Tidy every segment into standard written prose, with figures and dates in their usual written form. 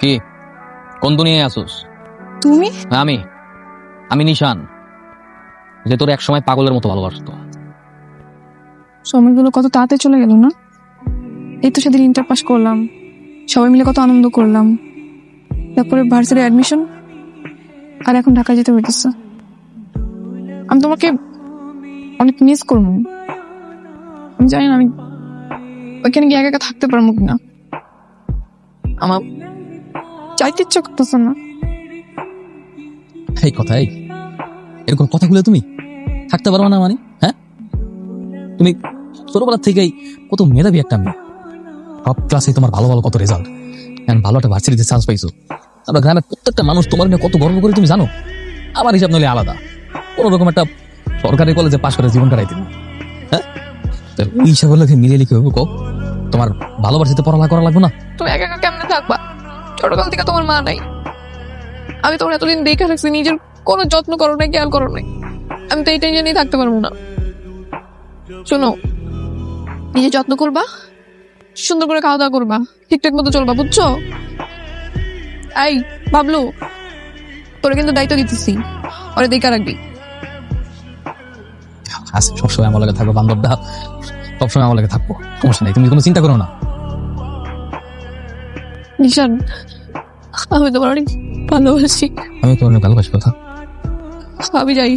কি কোন দুনিয়ায় আসোস? তুমি? আমি আমি নিশান, যে তোর এক সময় পাগলের মতো ভালোবাসতো। সময়গুলো কত তাড়াতাড়ি চলে গেল না? এই তো সেদিন ইন্টার পাস করলাম, সবাই মিলে কত আনন্দ করলাম, তারপরে ভার্সিটি অ্যাডমিশন, আর এখন ঢাকা যেতে হইতেছে। আমি তোমাকে অনেক মিস করবো। আমি জানি না আমি ওইখানে গিয়ে একা একা থাকতে পারবো কিনা। আমার চাইতে ইচ্ছা করতেছে না। এই কথাই এরকম কথাগুলো তুমি থাকতে পারো না মানে? হ্যাঁ, তুমি ছোটবেলা থেকেই কত মেধাবী একটা মেয়ে, সব ক্লাসে তোমার ভালো ভালো কত রেজাল্ট, ভালো একটা ভার্সিটিতে চান্স পাইছো। আমরা গ্রামের প্রত্যেকটা মানুষ তোমার নিয়ে কত গর্ব করে তুমি জানো। আমার হিসাব নইলে আলাদা, কোন রকম একটা সরকারি কলেজে পাশ করে জীবন কাটাইতে। হ্যাঁ, ওই হিসাব হলে মিলিয়ে লিখে হবে কক তোমার ভালোবাসিতে পড়ালেখা করা লাগবে না? তুমি একা একা কেমনে থাকবা? ছোটকাল থেকে তোমার মা নাই, আমি তোমার এতদিন দেখে রাখছি, নিজের কোনো যত্ন করো নাই, খেয়াল করো নাই। আমি তো এই টেনশনেই থাকতে পারবো না। শোনো, নিজের যত্ন করবা, সুন্দর করে খাওয়া দাওয়া করবা, ঠিকঠাক মতো চলবা, বুঝছো? এই বাবলু, তোরা কিন্তু দায়িত্ব দিতেছি, ওরা দেখা রাখবি। আচ্ছা, সবসময় আমার লাগে থাকবো, বান্ধবটা সবসময় আমার লাগে থাকবো, সমস্যা নেই, তুমি কোনো চিন্তা করো না। নিশান, আমি তোমার অনেক ভালোবাসি। আমি তোমার অনেক ভালোবাসি কথা। আমি যাই।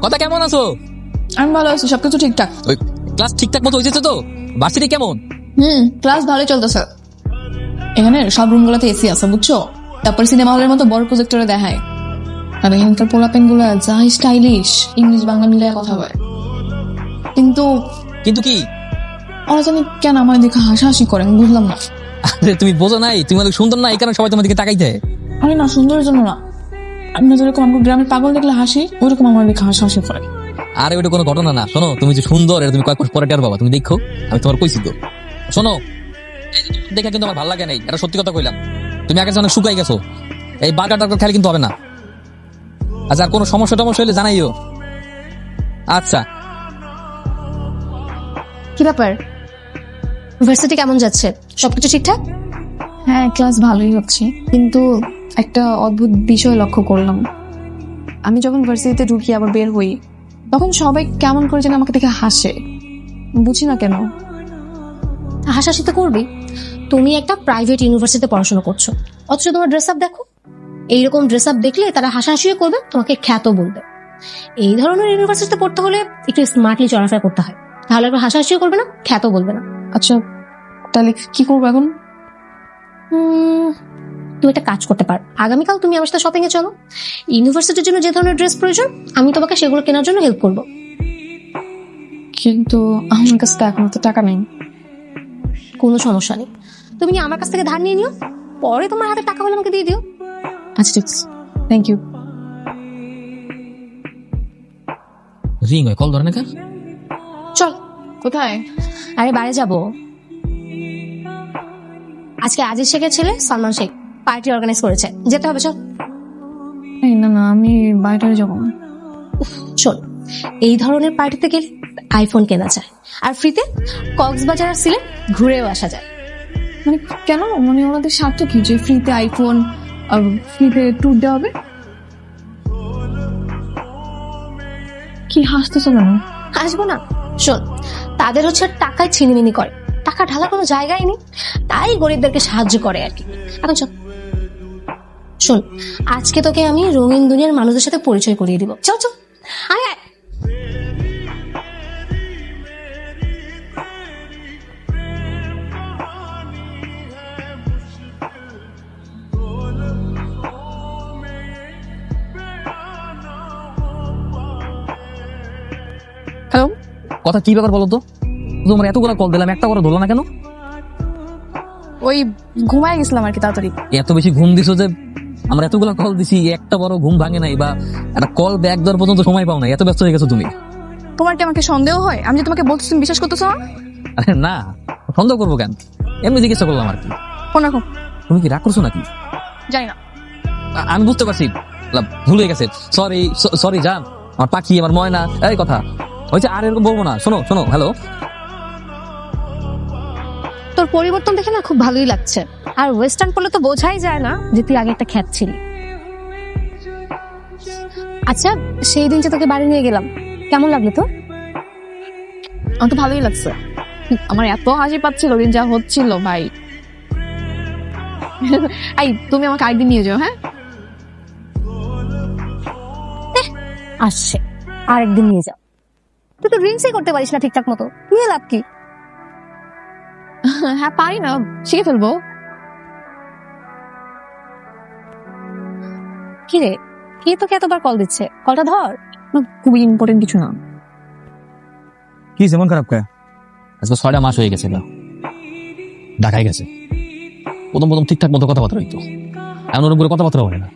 কথা কেমন আছো? আমি ভালো আছি, সবকিছু ঠিকঠাক। ওই ক্লাস ঠিকঠাক মতো হয়েছে তো? ভার্সিটি কেমন? ক্লাস ভালোই চলতেছে। এখানে সব রুম গুলোতে এসি আছে, বুঝছো? তারপর সিনেমা হলের মতো বড় প্রজেক্টরে দেখায়। আর এখানকার পোলাপেন গুলো যা স্টাইলিশ, ইংলিশ বাংলা মিলিয়ে কথা বলে। কিন্তু কিন্তু কি? ওরা জানি কেন আমার দেখে হাসাহাসি করে, আমি বুঝলাম না। আরে তুমি বোঝো নাই, তুমি অনেক সুন্দর না, এই কারণে সবাই তোমার দিকে তাকাইতে। আমি না সুন্দরের জন্য না, আমি না যেরকম আমার গ্রামের পাগল দেখলে হাসি, ওইরকম আমার দেখে হাসাহাসি করে। আরে ওটা কোনো ঘটনা না, শোনো, তুমি যে সুন্দর এটা তুমি কয়েক মাস পরে টের পাবা, তুমি দেখো, আমি তোমার কইছি তো। শোনো, দেখে কিন্তু আমার ভালো লাগে নাই, এটা সত্যি কথা কইলাম। তুমি আগে অনেক শুকাই গেছো, এই বার্গার টার্গার খেলে কিন্তু হবে না। আচ্ছা, আর কোনো সমস্যা টমস্যা হলে জানাইও। আচ্ছা। কি ব্যাপার, ইউনিভার্সিটি কেমন যাচ্ছে? সবকিছু ঠিকঠাক? হ্যাঁ, ক্লাস ভালোই হচ্ছে, কিন্তু একটা অদ্ভুত বিষয় লক্ষ্য করলাম। আমি যখন ভার্সিটিতে ঢুকি আবার বের হই, তখন সবাই কেমন করে যেন আমাকে দেখে হাসে, বুঝি না কেন। হাসাহাসি তো করবি, তুমি একটা প্রাইভেট ইউনিভার্সিটিতে পড়াশোনা করছো, অথচ তোমার ড্রেস আপ দেখো। এইরকম ড্রেস আপ দেখলে তারা হাসাহাসিও করবে, তোমাকে খ্যাত বলবে। এই ধরনের ইউনিভার্সিটিতে পড়তে হলে একটু স্মার্টলি চলাফেরা করতে হয়, তাহলে একবার হাসাহাসিও করবে না, খ্যাত বলবে না। আচ্ছা, তাহলে কি করবো এখন? তুমি একটা কাজ করতে পারো, আগামীকাল তুমি আমার সাথে শপিং এ চলো। ইউনিভার্সিটির জন্য যে ধরনের ড্রেস প্রয়োজন, আমি তোমাকে সেগুলো কেনার জন্য হেল্প করবো। কিন্তু আমার কাছে তো এখন তো টাকা নেই। কোনো সমস্যা নেই, তুমি আমার কাছ থেকে ধার নিয়ে নিও, পরে তোমার হাতে টাকা হলে আমাকে দিয়ে দিও। আচ্ছা, ঠিক আছে, থ্যাংক ইউ। রিং হয়, কল ধরে না কেন? চল। কোথায়? আরে বাইরে যাব, আজকে আজিজ শেখের ছেলে সালমান শেখ পার্টি অর্গানাইজ করেছে, যেতে হবে, চল। এই না না, আমি বাইরে যাবো না। শোন, এই ধরনের পার্টিতে গেলে আইফোন কেনা যায়, আর ফ্রিতে কক্সবাজার আর সিলেট ঘুরেও আসা যায়। মানে কেন? মানে ওনাদের স্বার্থ কি যে ফ্রিতে আইফোন, ফ্রিতে ট্যুর দেওয়া হবে? কি হাসতেছো কেন? আসবো না? শোন, তাদের হচ্ছে টাকায় ছিনিমিনি করে, টাকা ঢালার কোনো জায়গায় নেই, তাই গরিবদেরকে সাহায্য করে আর কি। এখন চল। শোন, আজকে তোকে আমি রঙিন দুনিয়ার মানুষদের সাথে পরিচয় করিয়ে দিব, চল চল। আয় আয়। হ্যালো, কথা কি ব্যাপার বলো তো? তোমার এতগুলো কল দিলাম, একটা করে ধরলো না কেন? ওই ঘুমায় গেছিলাম আর কি, তাড়াতাড়ি। এত বেশি ঘুম দিছো যে আমরা এতগুলো কল দিছি, একটা বড় ঘুম ভাঙে নাই, বা একটা কল ব্যাক দেওয়ার পর্যন্ত সময় পাও না, এত ব্যস্ত হয়ে গেছো তুমি। তোমার কি আমাকে সন্দেহ হয়? আমি যে তোমাকে বলতেছি, তুমি বিশ্বাস করতেছো না? আরে না, সন্দেহ করবো কেন, এমনি জিজ্ঞাসা করলাম আর কি। ফোন রাখো। তুমি কি রাগ করছো নাকি? জানি না। আমি বুঝতে পারছি, ভুল হয়ে গেছে, সরি সরি জান, আমার পাখি, আমার ময়না, এই কথা হয়েছে, আর এরকম বলবো না। শোনো শোনো, হ্যালো, তোর পরিবর্তন দেখে না খুব ভালোই লাগছে। আর ওয়েস্টার্ন পরলে তো বোঝাই যায় না যে তুই আগে একটা খ্যাত ছিলি। আচ্ছা, সেই দিন যে তোকে বাড়ি নিয়ে গেলাম, কেমন লাগলো তোর? আমার তো ভালোই লাগছে। আমার এত হাসি পাচ্ছিল দিন যা হচ্ছিল ভাই। এই তুমি আমাকে আরেকদিন নিয়ে যাও, হ্যাঁ? আসছে, আরেকদিন নিয়ে যাও। তুই তো ড্রিঙ্কসই করতে পারিস না ঠিকঠাক মতো, নিয়ে লাভ কি? হ্যাঁ পারি না, শিখে ফেলবো। কি রে, কে তোকে এতবার কল দিচ্ছে? কলটা ধর। না, খুবই ইম্পর্টেন্ট কিছু না। কি যেমন খারাপ কে? আজকে 6টা মাস হয়ে গেছে গা, ঢাকায় গেছে। প্রথম প্রথম ঠিকঠাক মতো কথাবার্তা হইতো, এমন ওরকম করে কথাবার্তা বলে না।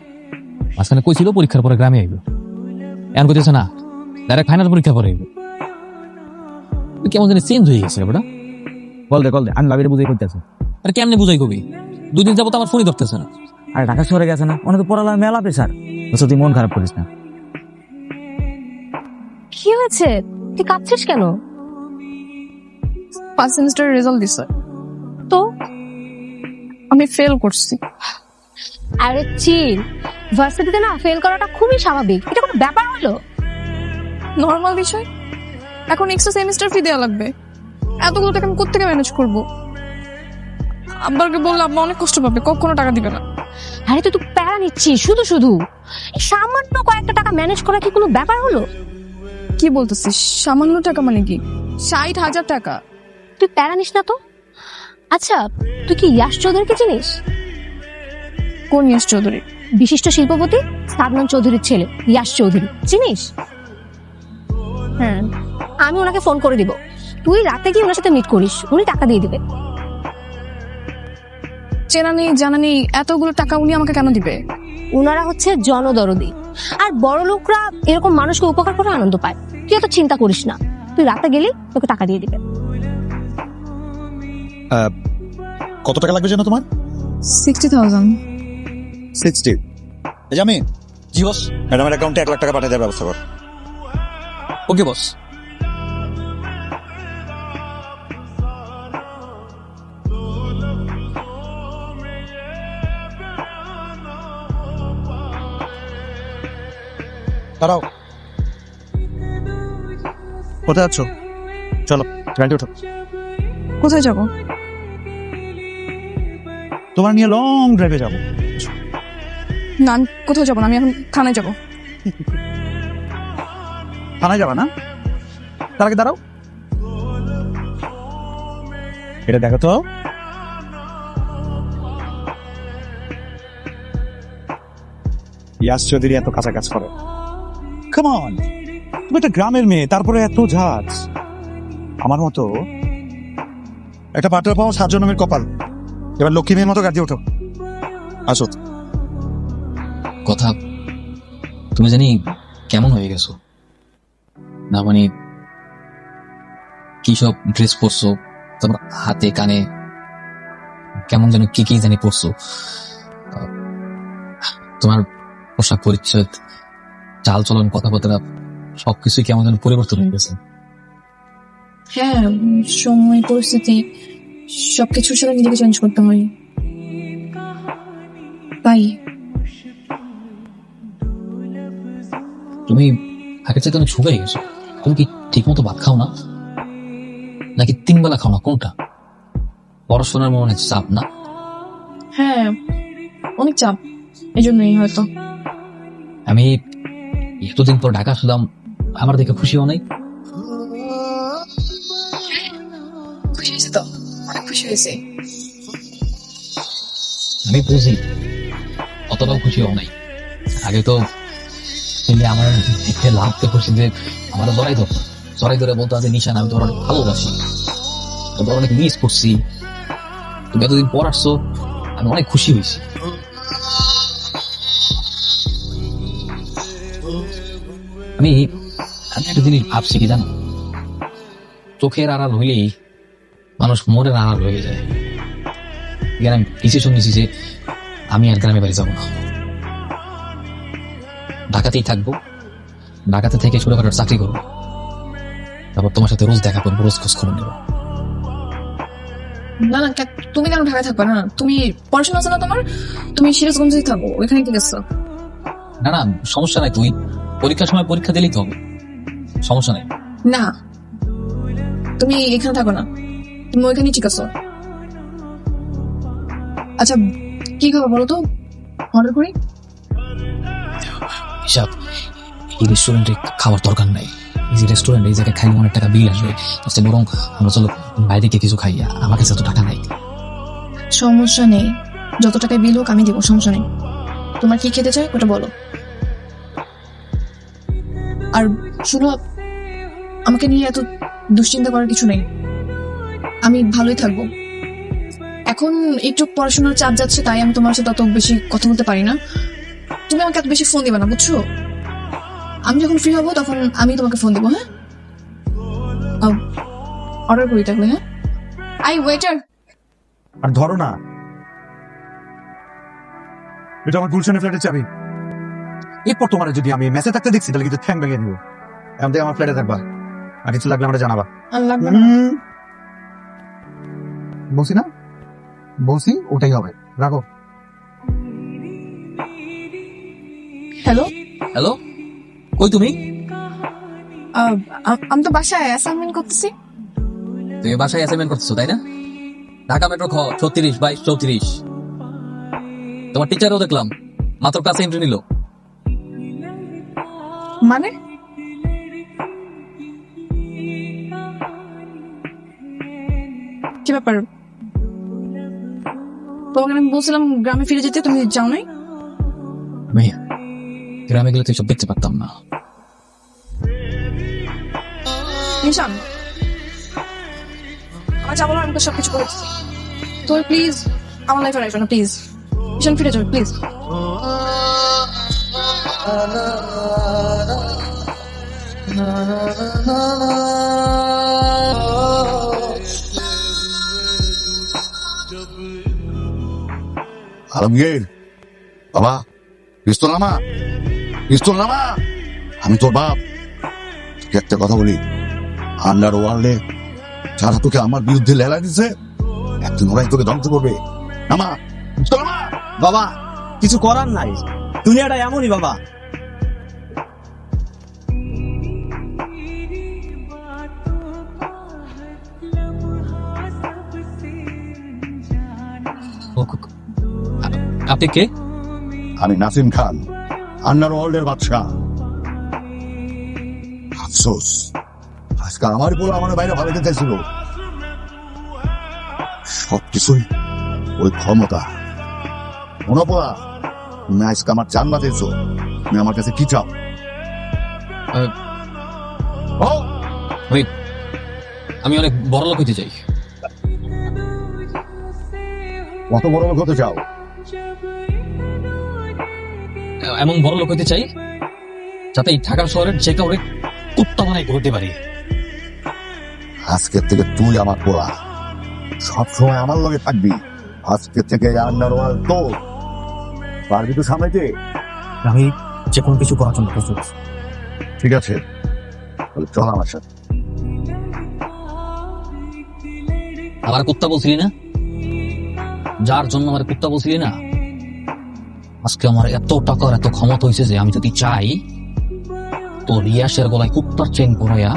মাঝখানে কইছিল পরীক্ষার পরে গ্রামে আইব, এমন করতেছে না, ডাইরেক্ট ফাইনাল পরীক্ষা পরে আইব। কেমন জানি চেঞ্জ হয়ে গেছে বেটা। কল দে আমি লাভিরে বুঝাই করতেছে। আর কেমনে বুঝাই কবি? 2 দিন যাবো তো আমার ফোনই ধরতেছে না। আর ঢাকা শহরে গেছে না, অনেক পড়ালা মেলা প্রেসার। তুই মন খারাপ করিস না। কি হয়েছে? তুই কাঁদছিস কেন? ফার্স্ট সেমিস্টারের রেজাল্ট দিছে, তো আমি ফেল করছি। আরে চিল, ভার্সিটিতে না ফেল করাটা খুবই স্বাভাবিক, এটা কোনো ব্যাপার হলো? নর্মাল বিষয়। এখন এক্সট্রা সেমিস্টার ফি দেওয়া লাগবে, এতগুলো টাকা আমি কোত্থেকে ম্যানেজ করবো? আব্বাকে বললে আব্বা অনেক কষ্ট পাবে, কখনো টাকা দিবে না। আরে তুই তো প্যারা নিচ্ছিস শুধু শুধু। এই সামান্য কয়েকটা টাকা ম্যানেজ করা কি কোনো ব্যাপার হলো? কি বলতেছিস সামান্য টাকা? মানে কি 60,000 টাকা? তুই প্যারা নিস না তো। আচ্ছা, তুই কি ইয়াশ চৌধুরীকে চিনিস? কোন ইয়াশ চৌধুরী? বিশিষ্ট শিল্পপতি সাদমান চৌধুরীর ছেলে ইয়াশ চৌধুরী, চিনিস? হ্যাঁ, আমি ওনাকে ফোন করে দিব, তুই রাতে গিয়ে ওনার সাথে মিট করিস, উনি টাকা দিয়ে দিবে। চেনা নেই জানা নেই, এতগুলো টাকা উনি আমাকে কেন দিবে? ওনারা হচ্ছে জনদরদি, আর বড় লোকরা এরকম মানুষকে উপকার করে আনন্দ পায়। তুই এত চিন্তা করিস না, তুই রাতে গেলি তোকে টাকা দিয়ে দিবে। কত টাকা লাগবে জানো তোমার? 60,000। 60। এই যে আমি জি বস। ম্যাডামের অ্যাকাউন্টে 1 লাখ টাকা পাঠিয়ে দেওয়ার ব্যবস্থা কর। ওকে বস। দাঁড়াও, কোথায় আছো? চলো গাড়িতে ওঠো। কোথায় যাব? তোমার নিয়ে লং ড্রাইভে যাবো। না আমি কোথাও যাবো না, আমি এখন থানায় যাবো। থানায় যাবা না? তার আগে দাঁড়াও, এটা দেখো তো। ইয়াস চৌধুরী এত কাঁচা কাজ করে। কাম অন, তুমি একটা গ্রামের মেয়ে, তারপরে এত ঝাঁজ। আমার মতো একটা পার্টনার পাওয়া 7 জন্মের কপাল। এবার লক্ষ্মী মেয়ের মতো গাড়ি ওঠো, আসো। কথা তুমি জানি কেমন হয়ে গেছো না, মানে কি সব ড্রেস পরছো, তোমার হাতে কানে কেমন যেন কি কি জানি পরছো। তোমার পোশাক পরিচ্ছদ, চাল চলন, কথাবার্তা সবকিছুই কেমন যেন পরিবর্তন হয়ে গেছে। হ্যাঁ, সময় পরিস্থিতি সবকিছুর সাথে নিজেকে চেঞ্জ করতে হয়, তাই। তুমি আগের চাইতে অনেক শুকাই গেছো। তুমি কি ঠিক মতো ভাত খাও না, নাকি 3 বেলা খাও না? কোনটা? পড়াশোনার মনে অনেক চাপ না? হ্যাঁ অনেক চাপ, এই জন্যই হয়তো। আমি এতদিন পর ঢাকা আসলাম, আমার দেখে খুশি হও নাই? খুশি হয়েছে তো, অনেক খুশি হয়েছে। আমি বুঝি অতটাও খুশি হও নাই। আগে তো তুমি আমার দেখতে লাভতে খুশি যে আমার জড়াই ধরে বলতো যে নিশান আমি তোমার অনেক ভালোবাসি, তোমার অনেক মিস করছি, তুমি এতদিন পর আসছো, আমি অনেক খুশি হয়েছি। আমি আমি একটা জিনিস ভাবছি কি জানো, চোখের আড়াল হইলেই মানুষ মনের আড়াল হয়ে যায়। এখানে আমি ডিসিশন নিয়েছি যে আমি আর গ্রামে বাড়ি যাবো না, ঢাকাতেই থাকবো। ঢাকাতে থেকে ছোটখাটো চাকরি করবো, তারপর তোমার সাথে রোজ দেখা করবো, রোজ খোঁজ খবর নেবো। না না তুমি কেন ঢাকায় থাকবা? না তুমি পড়াশোনা আছে না তোমার, তুমি সিরাজগঞ্জেই থাকো, ওইখানে ঠিক আছে। না না, সমস্যা নাই, তুই পরীক্ষার সময় পরীক্ষা দিলেই তো হবে, সমস্যা নাই। না তুমি এখানে থাকো না, তুমি ওইখানেই ঠিক আছো। আচ্ছা কি খাবো বলো তো, অর্ডার করি? হিসাব, এই রেস্টুরেন্টে খাওয়ার দরকার নাই। এই যে রেস্টুরেন্ট, এই জায়গায় খাইলে অনেক টাকা বিল আসবে, তার বরং আমরা চলো বাইরে গিয়ে কিছু খাই, আমার কাছে তো টাকা নাই। সমস্যা নেই, যত টাকায় বিল হোক আমি দেবো, সমস্যা নেই। তোমার কি খেতে চাই ওটা বলো। আর শুনো, আমাকে নিয়ে এত দুশ্চিন্তা করার কিছু নেই, আমি ভালোই থাকবো। এখন একটু পড়াশোনার চাপ যাচ্ছে, তাই আমি তোমার সাথে অত বেশি কথা বলতে পারি না। তুমি আমাকে এত বেশি ফোন দিবে না, বুঝছো? আমি যখন ফ্রি হবো তখন আমি তোমাকে ফোন দেবো। হ্যাঁ, অর্ডার করি তাহলে। হ্যাঁ, আই ওয়েটার। আর ধরো না, এটা আমার গুলশানের ফ্ল্যাটের চাবি। এরপর তোমার যদি আমি মেসে থাকতে দেখছি তাহলে কিন্তু ঠ্যাং ভেঙে দিব। এখন থেকে আমার ফ্ল্যাটে থাকবা, আর কিছু লাগলে আমরা জানাবা। আর লাগবে না। বলছি না, বলছি ওটাই হবে, রাখো। হ্যালো, হ্যালো, কই তুমি? আমি তো বাসায় অ্যাসাইনমেন্ট করতেছি। তুমি বাসায় অ্যাসাইনমেন্ট করতেছো তাই না? ঢাকা মেট্রো খ 36/34। তোমার টিচারও দেখলাম মাত্র ক্লাসে এন্ট্রি নিল। মানে কি ব্যাপার? তোমাকে আমি বলছিলাম গ্রামে ফিরে যেতে, তুমি যাও নাই? মেয়ে, গ্রামে গেলে তো এসব দেখতে পারতাম না। নিশান, আমার যাবো না, আমি তো সবকিছু করে দিচ্ছি। তো প্লিজ আমার লাইফে আসবে না, প্লিজ। নিশান ফিরে যাবে প্লিজ। আলমগীর, বাবা, পিস্তল নামা, পিস্তল নামা। আমি তোর বাপ, তোকে একটা কথা বলি, আন্ডার ওয়ার্ল্ডে যারা তোকে আমার বিরুদ্ধে লেলা দিছে, একদিন ওরাই তোকে ধ্বংস করবে। নামা, পিস্তল নামা। বাবা কিছু করার নাই, দুনিয়াটা এমনই বাবা। আপনি কে? আমি নাসিম খান, আন্ডার ওয়ার্ল্ডের বাদশাহ। আফসোস, আজকে আমার বলে আমার বাইরে ভালো চাইছিল। সবকিছুই ওই ক্ষমতা। মনে পড়া, তুমি আজকে আমার জান বাঁচিয়েছো। তুমি আমার কাছে কি চাও? ও, আমি অনেক বড় লোক হইতে চাই। কত বড় লোক হতে চাও? এমন বড় লোক হইতে চাই যাতে এই ঢাকা শহরের যে কাউরে কুত্তা বানাই ঘুরতে পারি। আজকের থেকে তুই আমার পোলা, সবসময় আমার লগে থাকবি। আজকে থেকে আন্ডারওয়ার্ল্ড তো পারবি তো সামলাইতে? আমি যে কোনো কিছু করার জন্য প্রস্তুত। ঠিক আছে, তাহলে চল আমার সাথে। আমার কুত্তা বলছিলি না? যার জন্য আমার কুত্তা বলছিলি না, আজকে আমার এত টাকার এত ক্ষমতা হয়েছে যে আমি যদি চাই তো রিয়াসের গলায় কুত্তার চেন পরাইয়া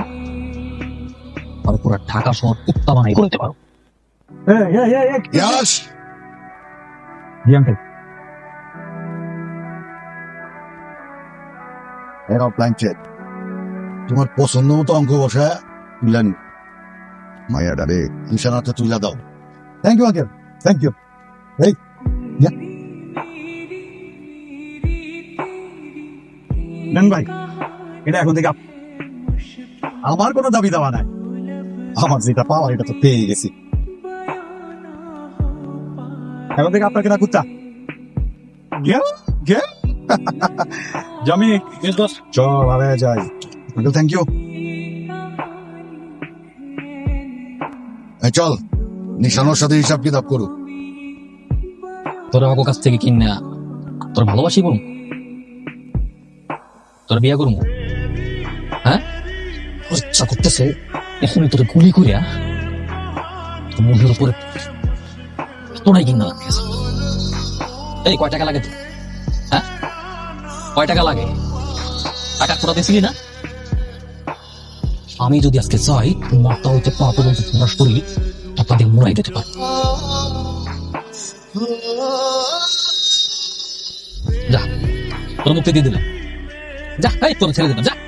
আর পুরো ঢাকা শহর কুত্তা বানাই করতে পারো। Yes, ji uncle. Aeroplane check. তোমার পছন্দ মতো অঙ্ক বসা তুলানি। মায়াডা রে, নিশানাতে তুলা দাও। Thank you uncle, thank you. এই নেন ভাই, এটা এখন থেকে আমার কোনো দাবি দেওয়া নাই। আমার যেটা পাওয়া এটা তো পেয়ে গেছি। এখন থেকে আপনাকে না কুত্তা। জমি চল ভাবে যাই। Uncle thank you. চল, নিশানোর সাথে হিসাব কিতাব করু। তোর আমার কাছ থেকে কিনা তোর ভালোবাসি বলুন, তোর বিয়া করবো। হ্যাঁ, ইচ্ছা করতেছে এখনই তোর গুলি করিয়া মুখের উপরে তোরাই কিনা লাগতেছে। এই কয় টাকা লাগে তো? হ্যাঁ, কয় টাকা লাগে? টাকা তোরা দিয়েছিলি না? আমি যদি আজকে চাই মাথা হইতে পা পর্যন্ত ফোরাস করি, আপনাদের মোড়াই দিতে পারি। যা, তোর মুক্তি দিয়ে দিলাম। যা, এই তোর ছেড়ে দিলাম, যা।